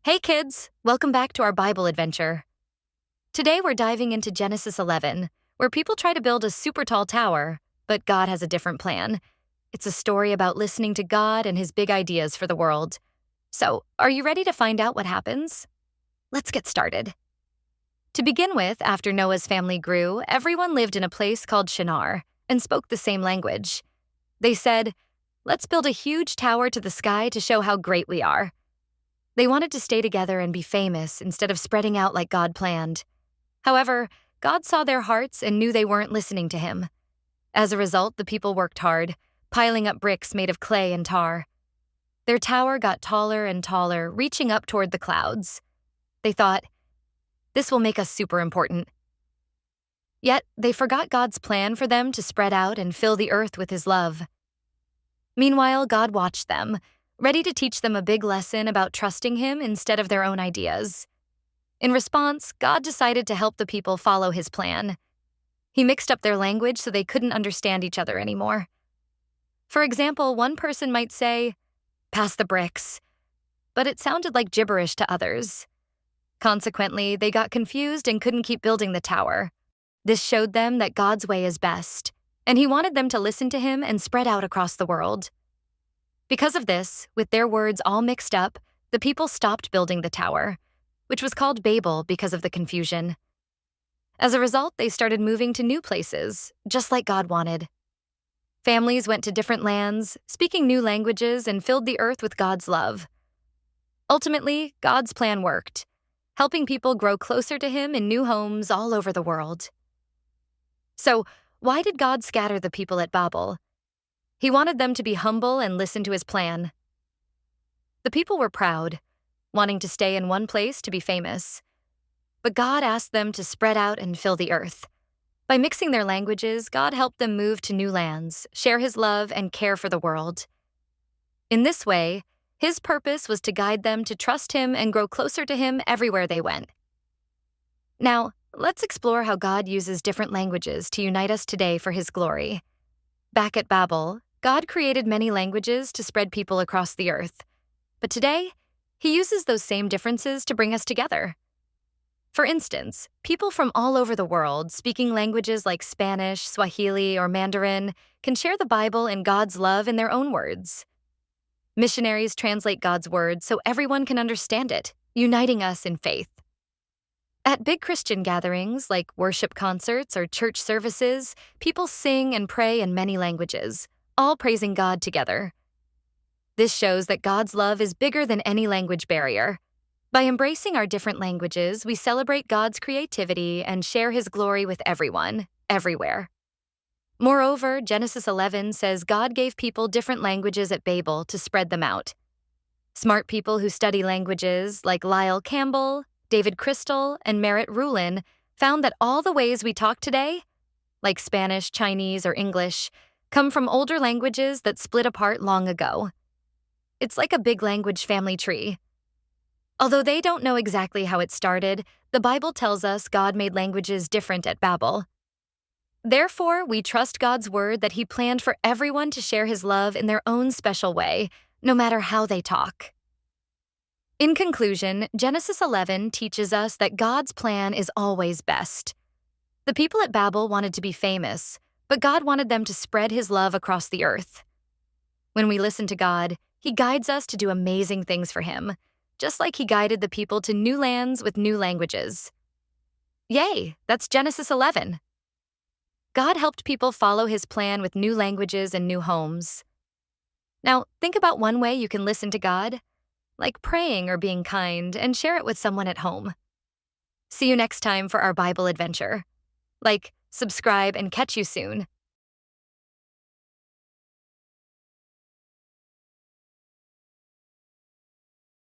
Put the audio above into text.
Hey kids, welcome back to our Bible adventure. Today we're diving into Genesis 11, where people try to build a super tall tower, but God has a different plan. It's a story about listening to God and his big ideas for the world. So, are you ready to find out what happens? Let's get started. To begin with, after Noah's family grew, everyone lived in a place called Shinar and spoke the same language. They said, "Let's build a huge tower to the sky to show how great we are." They wanted to stay together and be famous instead of spreading out like God planned. However, God saw their hearts and knew they weren't listening to him. As a result, the people worked hard, piling up bricks made of clay and tar. Their tower got taller and taller, reaching up toward the clouds. They thought, "This will make us super important." Yet, they forgot God's plan for them to spread out and fill the earth with his love. Meanwhile, God watched them, ready to teach them a big lesson about trusting him instead of their own ideas. In response, God decided to help the people follow his plan. He mixed up their language so they couldn't understand each other anymore. For example, one person might say, "Pass the bricks," but it sounded like gibberish to others. Consequently, they got confused and couldn't keep building the tower. This showed them that God's way is best, and he wanted them to listen to him and spread out across the world. Because of this, with their words all mixed up, the people stopped building the tower, which was called Babel because of the confusion. As a result, they started moving to new places, just like God wanted. Families went to different lands, speaking new languages, and filled the earth with God's love. Ultimately, God's plan worked, helping people grow closer to him in new homes all over the world. So, why did God scatter the people at Babel? He wanted them to be humble and listen to his plan. The people were proud, wanting to stay in one place to be famous. But God asked them to spread out and fill the earth. By mixing their languages, God helped them move to new lands, share his love, and care for the world. In this way, his purpose was to guide them to trust him and grow closer to him everywhere they went. Now, let's explore how God uses different languages to unite us today for his glory. Back at Babel, God created many languages to spread people across the earth. But today, he uses those same differences to bring us together. For instance, people from all over the world speaking languages like Spanish, Swahili, or Mandarin can share the Bible and God's love in their own words. Missionaries translate God's word so everyone can understand it, uniting us in faith. At big Christian gatherings like worship concerts or church services, people sing and pray in many languages, all praising God together. This shows that God's love is bigger than any language barrier. By embracing our different languages, we celebrate God's creativity and share his glory with everyone, everywhere. Moreover, Genesis 11 says God gave people different languages at Babel to spread them out. Smart people who study languages, like Lyle Campbell, David Crystal, and Merritt Ruhlen, found that all the ways we talk today, like Spanish, Chinese, or English, come from older languages that split apart long ago. It's like a big language family tree. Although they don't know exactly how it started, the Bible tells us God made languages different at Babel. Therefore, we trust God's word that he planned for everyone to share his love in their own special way, no matter how they talk. In conclusion, Genesis 11 teaches us that God's plan is always best. The people at Babel wanted to be famous, but God wanted them to spread his love across the earth. When we listen to God, he guides us to do amazing things for him, just like he guided the people to new lands with new languages. Yay, that's Genesis 11. God helped people follow his plan with new languages and new homes. Now, think about one way you can listen to God, like praying or being kind, and share it with someone at home. See you next time for our Bible adventure. Like, subscribe, and catch you soon.